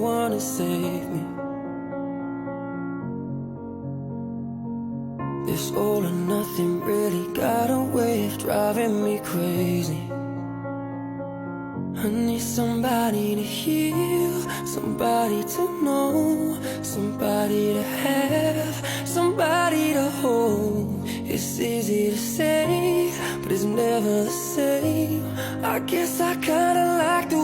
anyone to save me. This all or nothing really got a way of driving me crazy. I need somebody to heal, somebody to know, somebody to have, somebody to hold. It's easy to say, but it's never the same. I guess I kinda like the